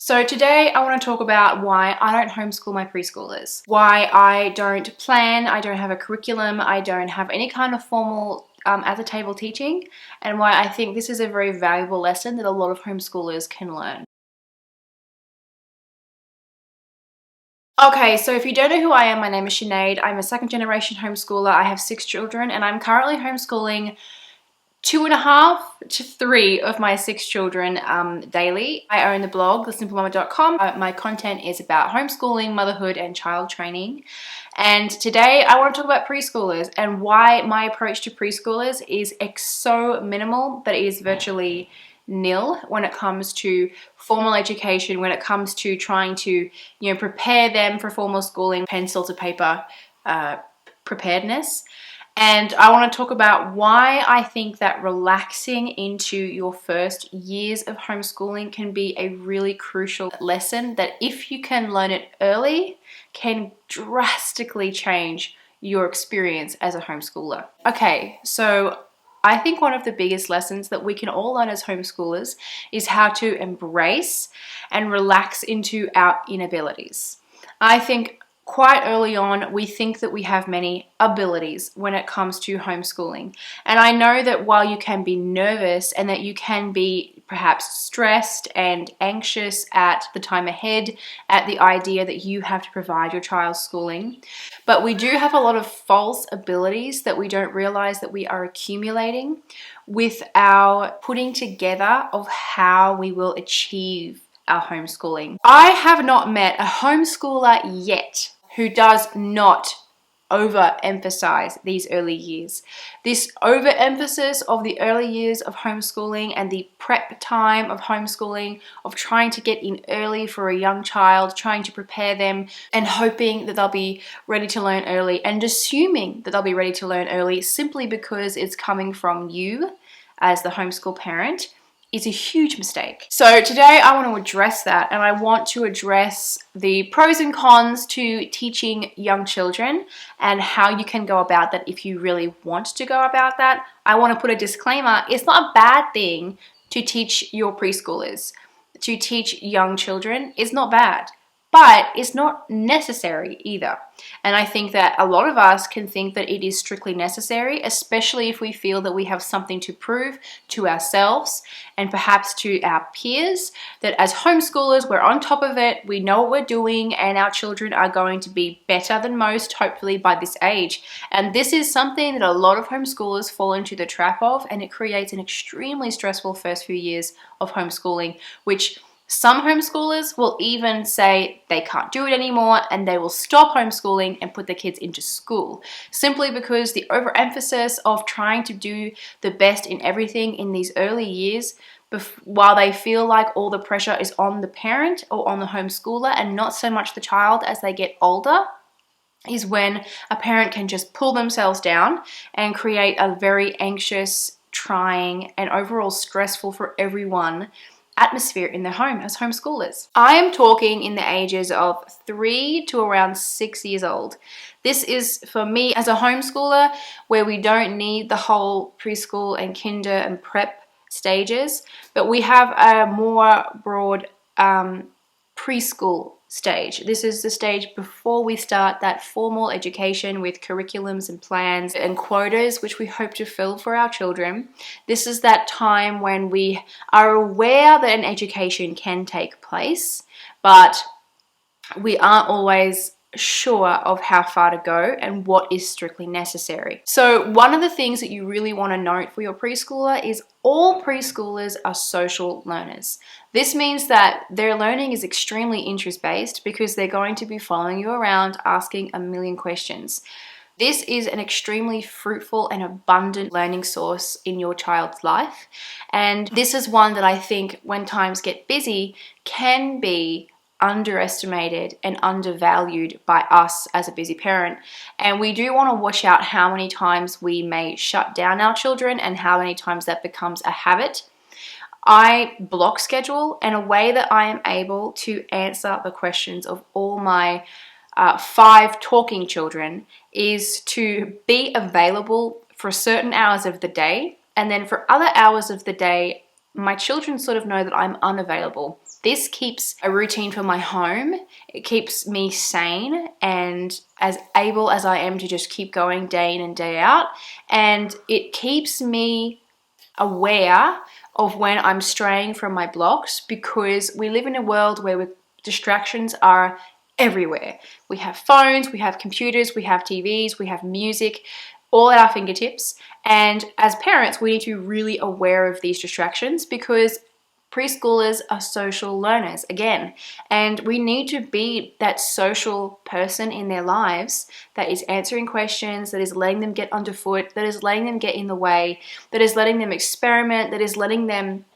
So today I want to talk about why I don't homeschool my preschoolers, why I don't plan, I don't have a curriculum, I don't have any kind of formal at the table teaching, and why I think this is a very valuable lesson that a lot of homeschoolers can learn. Okay, so if you don't know who I am, my name is Sinead. I'm a second generation homeschooler. I have 6 children and I'm currently homeschooling 2.5 to 3 of my 6 children daily. I own the blog, thesimplemama.com. My content is about homeschooling, motherhood, and child training. And today I want to talk about preschoolers and why my approach to preschoolers is so minimal that it is virtually nil when it comes to formal education, when it comes to trying to, prepare them for formal schooling, pencil to paper preparedness. And I want to talk about why I think that relaxing into your first years of homeschooling can be a really crucial lesson that, if you can learn it early, can drastically change your experience as a homeschooler. Okay, so I think one of the biggest lessons that we can all learn as homeschoolers is how to embrace and relax into our inabilities. I think quite early on, we think that we have many abilities when it comes to homeschooling. And I know that while you can be nervous and that you can be perhaps stressed and anxious at the time ahead, at the idea that you have to provide your child's schooling, but we do have a lot of false abilities that we don't realize that we are accumulating with our putting together of how we will achieve our homeschooling. I have not met a homeschooler yet who does not overemphasize these early years. This overemphasis of the early years of homeschooling and the prep time of homeschooling, of trying to get in early for a young child, trying to prepare them and hoping that they'll be ready to learn early and assuming that they'll be ready to learn early simply because it's coming from you as the homeschool parent, is a huge mistake. So today I want to address that, and I want to address the pros and cons to teaching young children and how you can go about that if you really want to go about that. I want to put a disclaimer: it's not a bad thing to teach your preschoolers. To teach young children is not bad, but it's not necessary either. And I think that a lot of us can think that it is strictly necessary, especially if we feel that we have something to prove to ourselves and perhaps to our peers, that as homeschoolers, we're on top of it, we know what we're doing, and our children are going to be better than most, hopefully, by this age. And this is something that a lot of homeschoolers fall into the trap of, and it creates an extremely stressful first few years of homeschooling, which some homeschoolers will even say they can't do it anymore and they will stop homeschooling and put their kids into school, simply because the overemphasis of trying to do the best in everything in these early years, while they feel like all the pressure is on the parent or on the homeschooler and not so much the child as they get older, is when a parent can just pull themselves down and create a very anxious, trying, and overall stressful for everyone atmosphere in their home as homeschoolers. I am talking in the ages of 3 to around 6 years old. This is, for me as a homeschooler, where we don't need the whole preschool and kinder and prep stages, but we have a more broad preschool stage. This is the stage before we start that formal education with curriculums and plans and quotas, which we hope to fill for our children. This is that time when we are aware that an education can take place, but we aren't always sure of how far to go and what is strictly necessary. So one of the things that you really want to note for your preschooler is all preschoolers are social learners. This means that their learning is extremely interest-based because they're going to be following you around, asking a million questions. This is an extremely fruitful and abundant learning source in your child's life. And this is one that I think, when times get busy, can be underestimated and undervalued by us as a busy parent. And we do want to watch out how many times we may shut down our children and how many times that becomes a habit. I block schedule in a way that I am able to answer the questions of all my 5 talking children, is to be available for certain hours of the day, and then for other hours of the day, my children sort of know that I'm unavailable. This keeps a routine for my home. It keeps me sane and as able as I am to just keep going day in and day out. And it keeps me aware of when I'm straying from my blocks, because we live in a world where distractions are everywhere. We have phones, we have computers, we have TVs, we have music, all at our fingertips. And as parents, we need to be really aware of these distractions, because preschoolers are social learners again, and we need to be that social person in their lives that is answering questions, that is letting them get underfoot, that is letting them get in the way, that is letting them experiment, that is letting them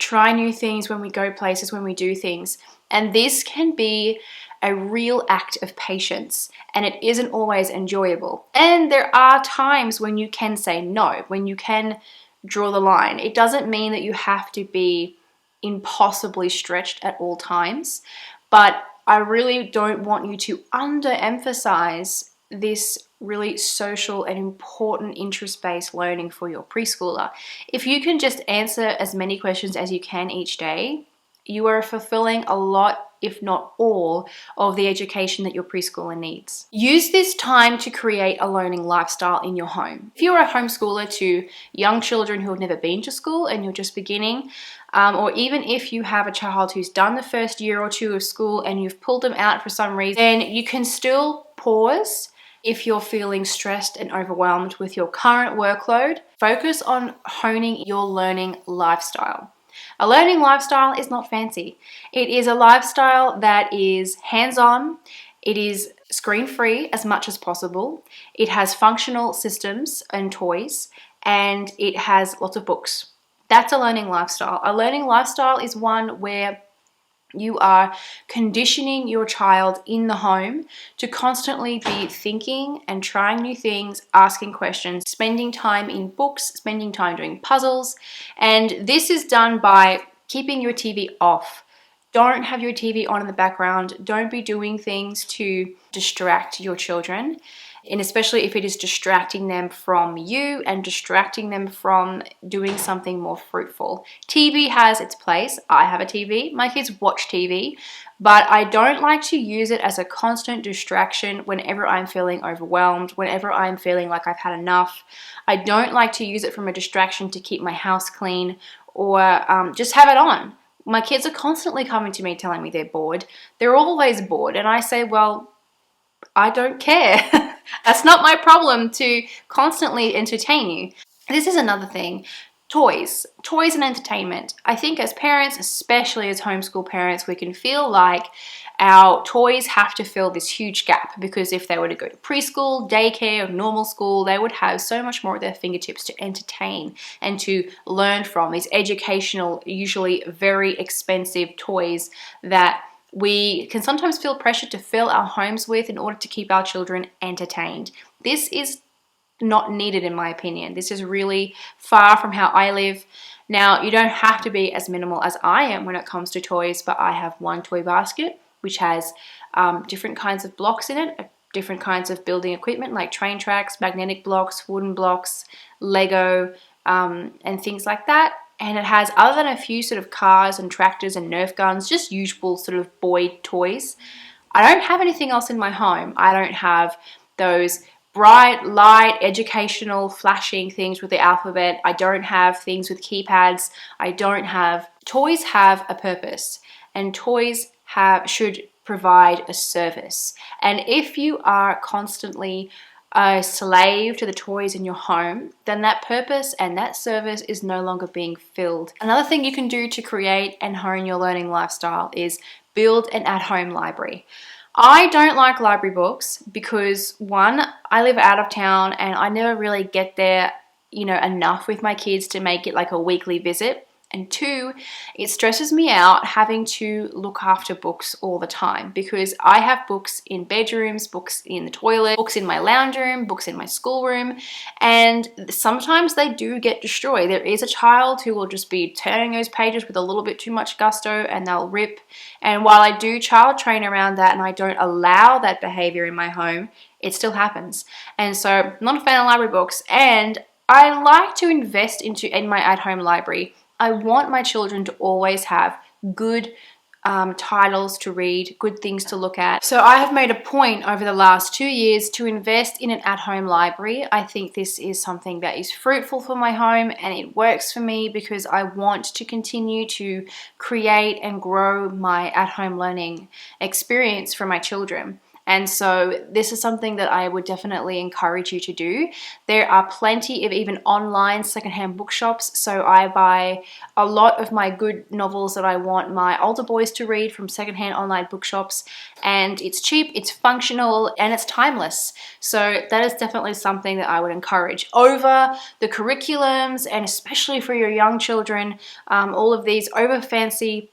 try new things when we go places, when we do things. And this can be a real act of patience, and it isn't always enjoyable. And there are times when you can say no, when you can draw the line. It doesn't mean that you have to be impossibly stretched at all times, but I really don't want you to underemphasize this really social and important interest-based learning for your preschooler. If you can just answer as many questions as you can each day, you are fulfilling a lot, if not all, of the education that your preschooler needs. Use this time to create a learning lifestyle in your home. If you're a homeschooler to young children who have never been to school and you're just beginning, or even if you have a child who's done the first year or two of school and you've pulled them out for some reason, then you can still pause. If you're feeling stressed and overwhelmed with your current workload, focus on honing your learning lifestyle. A learning lifestyle is not fancy. It is a lifestyle that is hands-on, it is screen-free as much as possible, it has functional systems and toys, and it has lots of books. That's a learning lifestyle. A learning lifestyle is one where you are conditioning your child in the home to constantly be thinking and trying new things, asking questions, spending time in books, spending time doing puzzles. And this is done by keeping your TV off. Don't have your TV on in the background. Don't be doing things to distract your children. And especially if it is distracting them from you and distracting them from doing something more fruitful. TV has its place. I have a TV. My kids watch TV, but I don't like to use it as a constant distraction whenever I'm feeling overwhelmed, whenever I'm feeling like I've had enough. I don't like to use it from a distraction to keep my house clean or just have it on. My kids are constantly coming to me telling me they're bored. They're always bored, and I say, well, I don't care. That's not my problem to constantly entertain you. This is another thing. Toys and entertainment. I think as parents, especially as homeschool parents, we can feel like our toys have to fill this huge gap, because if they were to go to preschool, daycare, or normal school, they would have so much more at their fingertips to entertain and to learn from, these educational, usually very expensive toys that we can sometimes feel pressure to fill our homes with in order to keep our children entertained. This is not needed, in my opinion. This is really far from how I live. Now, you don't have to be as minimal as I am when it comes to toys, but I have one toy basket which has different kinds of blocks in it, different kinds of building equipment like train tracks, magnetic blocks, wooden blocks, Lego, and things like that. And it has, other than a few sort of cars and tractors and Nerf guns, just usual sort of boy toys. I don't have anything else in my home. I don't have those bright, light, educational, flashing things with the alphabet. I don't have things with keypads. I don't have... Toys have a purpose, and toys should provide a service. And if you are constantly a slave to the toys in your home, then that purpose and that service is no longer being filled. Another thing you can do to create and hone your learning lifestyle is build an at-home library. I don't like library books because, one, I live out of town and I never really get there, enough with my kids to make it like a weekly visit. And two, it stresses me out having to look after books all the time, because I have books in bedrooms, books in the toilet, books in my lounge room, books in my schoolroom, and sometimes they do get destroyed. There is a child who will just be turning those pages with a little bit too much gusto and they'll rip. And while I do child train around that and I don't allow that behavior in my home, it still happens. And so I'm not a fan of library books, and I like to invest in my at-home library. I want my children to always have good titles to read, good things to look at. So I have made a point over the last 2 years to invest in an at-home library. I think this is something that is fruitful for my home, and it works for me because I want to continue to create and grow my at-home learning experience for my children. And so this is something that I would definitely encourage you to do. There are plenty of even online secondhand bookshops. So I buy a lot of my good novels that I want my older boys to read from secondhand online bookshops. And it's cheap, it's functional, and it's timeless. So that is definitely something that I would encourage over the curriculums, and especially for your young children, all of these over fancy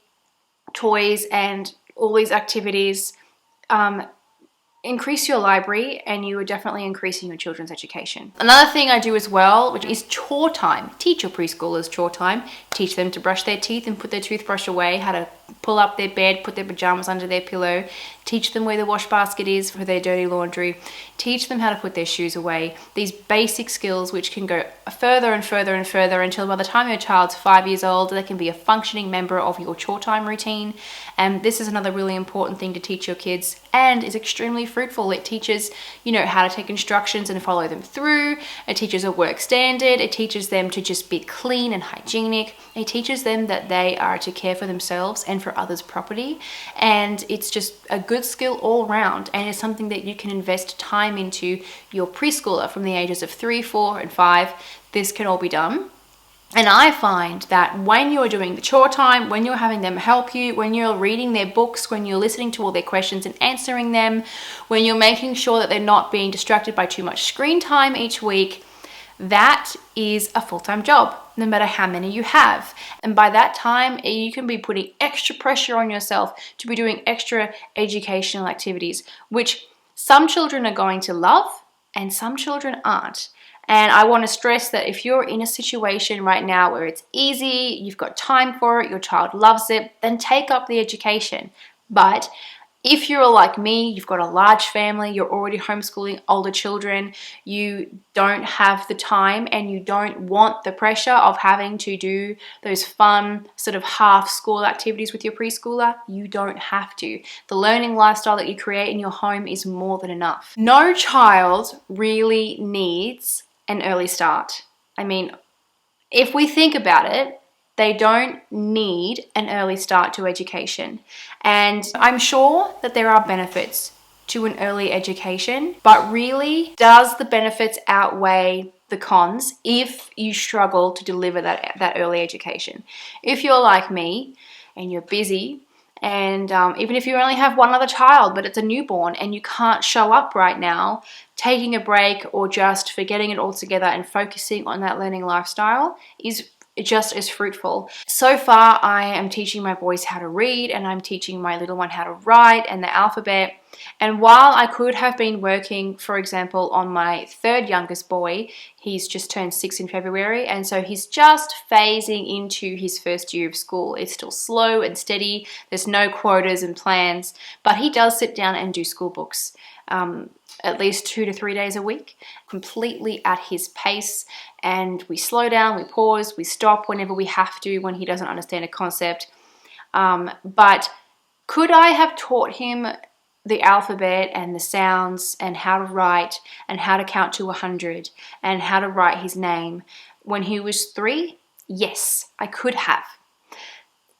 toys and all these activities. Increase your library and you are definitely increasing your children's education. Another thing I do as well, which is chore time. Teach your preschoolers chore time. Teach them to brush their teeth and put their toothbrush away, how to pull up their bed, put their pajamas under their pillow. Teach them where the wash basket is for their dirty laundry. Teach them how to put their shoes away. These basic skills which can go further and further and further until by the time your child's 5 years old, they can be a functioning member of your chore time routine. And this is another really important thing to teach your kids and is extremely fruitful. It teaches, how to take instructions and follow them through. It teaches a work standard. It teaches them to just be clean and hygienic. It teaches them that they are to care for themselves and for others' property. And it's just a good skill all around, and it's something that you can invest time into your preschooler from the ages of 3, 4, and 5. This can all be done. And I find that when you're doing the chore time, when you're having them help you, when you're reading their books, when you're listening to all their questions and answering them, when you're making sure that they're not being distracted by too much screen time each week, that is a full-time job, no matter how many you have. And by that time, you can be putting extra pressure on yourself to be doing extra educational activities, which some children are going to love and some children aren't. And I want to stress that if you're in a situation right now where it's easy, you've got time for it, your child loves it, then take up the education. But if you're like me, you've got a large family, you're already homeschooling older children, you don't have the time and you don't want the pressure of having to do those fun sort of half school activities with your preschooler, you don't have to. The learning lifestyle that you create in your home is more than enough. No child really needs an early start. I mean, if we think about it, they don't need an early start to education. And I'm sure that there are benefits to an early education, but really, does the benefits outweigh the cons if you struggle to deliver that early education? If you're like me and you're busy, and even if you only have one other child, but it's a newborn and you can't show up right now, taking a break or just forgetting it altogether and focusing on that learning lifestyle is just as fruitful. So far, I am teaching my boys how to read, and I'm teaching my little one how to write and the alphabet. And while I could have been working, for example, on my third youngest boy, he's just turned 6 in February, and so he's just phasing into his first year of school. It's still slow and steady. There's no quotas and plans, but he does sit down and do school books. At least 2 to 3 days a week, completely at his pace. And we slow down, we pause, we stop whenever we have to when he doesn't understand a concept. But could I have taught him the alphabet and the sounds and how to write and how to count to 100 and how to write his name when he was 3? Yes, I could have.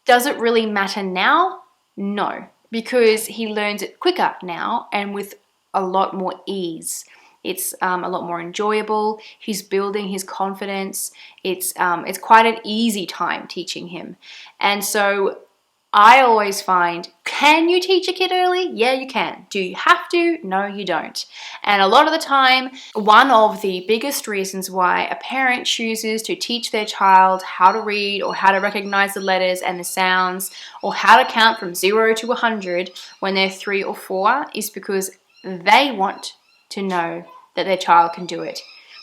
Does it really matter now? No, because he learns it quicker now and with a lot more ease. It's a lot more enjoyable. He's building his confidence. It's quite an easy time teaching him. And so I always find, can you teach a kid early? Yeah, you can. Do you have to? No, you don't. And a lot of the time, one of the biggest reasons why a parent chooses to teach their child how to read or how to recognize the letters and the sounds or how to count from 0 to 100 when they're 3 or 4 is because they want to know that their child can do it.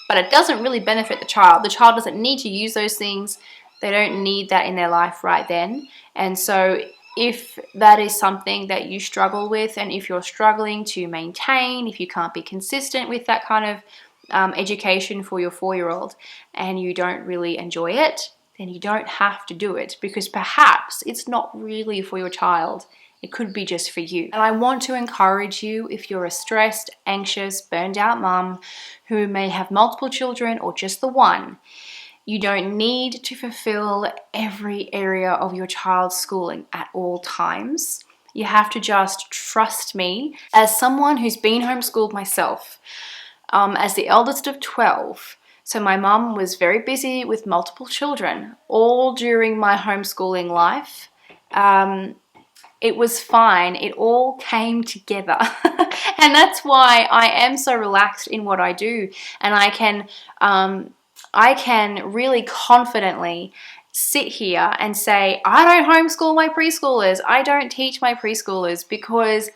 But it doesn't really benefit the child. The child doesn't need to use those things. They don't need that in their life right then. And so if that is something that you struggle with, and if you're struggling to maintain, if you can't be consistent with that kind of education for your 4-year-old and you don't really enjoy it, then you don't have to do it, because perhaps it's not really for your child. It could be just for you. And I want to encourage you, if you're a stressed, anxious, burned out mum who may have multiple children or just the one, you don't need to fulfill every area of your child's schooling at all times. You have to just trust me. As someone who's been homeschooled myself, as the eldest of 12, so my mum was very busy with multiple children all during my homeschooling life. It was fine. It all came together. And that's why I am so relaxed in what I do. And I can really confidently sit here and say, I don't homeschool my preschoolers. I don't teach my preschoolers, because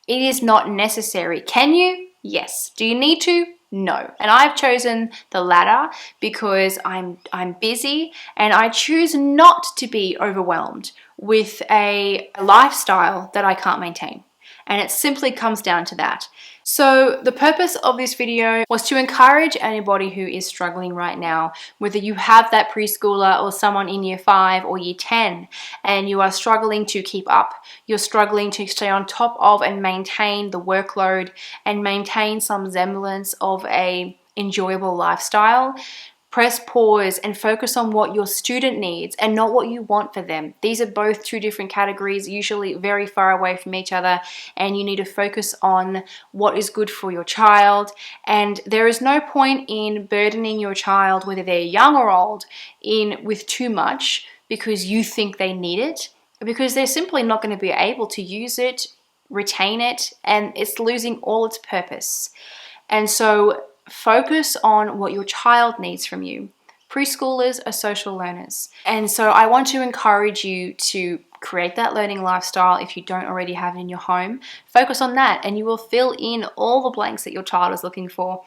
it is not necessary. Can you? Yes. Do you need to? No. And I've chosen the latter because I'm busy, and I choose not to be overwhelmed with a lifestyle that I can't maintain. And it simply comes down to that. So the purpose of this video was to encourage anybody who is struggling right now, whether you have that preschooler or someone in year 5 or year 10, and you are struggling to keep up, you're struggling to stay on top of and maintain the workload and maintain some semblance of a enjoyable lifestyle. Press pause and focus on what your student needs and not what you want for them. These are both two different categories, usually very far away from each other, and you need to focus on what is good for your child. And there is no point in burdening your child, whether they're young or old, with too much because you think they need it, because they're simply not going to be able to use it, retain it, and it's losing all its purpose. And so focus on what your child needs from you. Preschoolers are social learners. And so I want to encourage you to create that learning lifestyle if you don't already have it in your home. Focus on that, and you will fill in all the blanks that your child is looking for.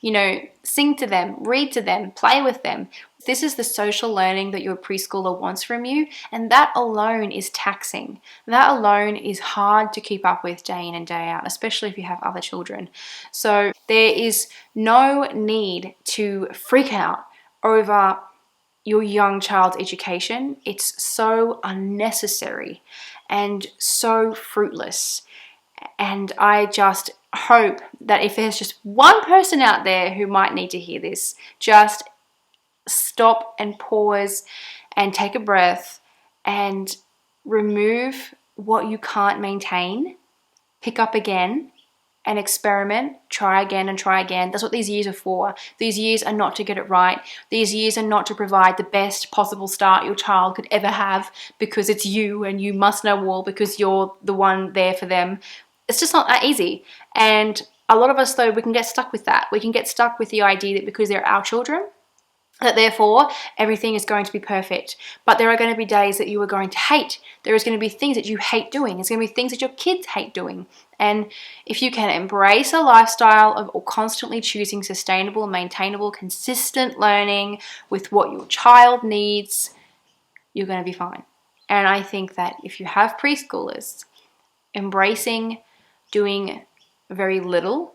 You know, sing to them, read to them, play with them. This is the social learning that your preschooler wants from you, and that alone is taxing. That alone is hard to keep up with day in and day out, especially if you have other children. So there is no need to freak out over your young child's education. It's so unnecessary and so fruitless. And I just hope that if there's just one person out there who might need to hear this, just stop and pause and take a breath and remove what you can't maintain, pick up again and experiment, try again and try again. That's what these years are for. These years are not to get it right. These years are not to provide the best possible start your child could ever have because it's you and you must know all because you're the one there for them. It's just not that easy. And a lot of us, though, we can get stuck with that. We can get stuck with the idea that because they're our children, that therefore everything is going to be perfect. But there are going to be days that you are going to hate. There is going to be things that you hate doing. There's going to be things that your kids hate doing. And if you can embrace a lifestyle of constantly choosing sustainable, maintainable, consistent learning with what your child needs, you're going to be fine. And I think that if you have preschoolers, embracing doing very little,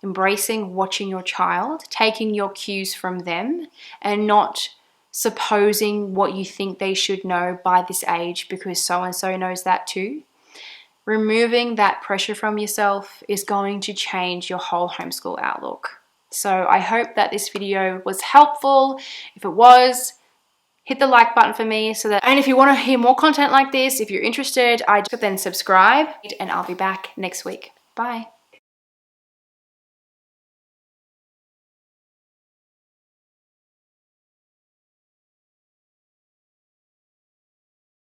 embracing watching your child, taking your cues from them, and not supposing what you think they should know by this age because so-and-so knows that too. Removing that pressure from yourself is going to change your whole homeschool outlook. So I hope that this video was helpful. If it was, hit the like button for me and if you want to hear more content like this, if you're interested, then subscribe, and I'll be back next week. Bye.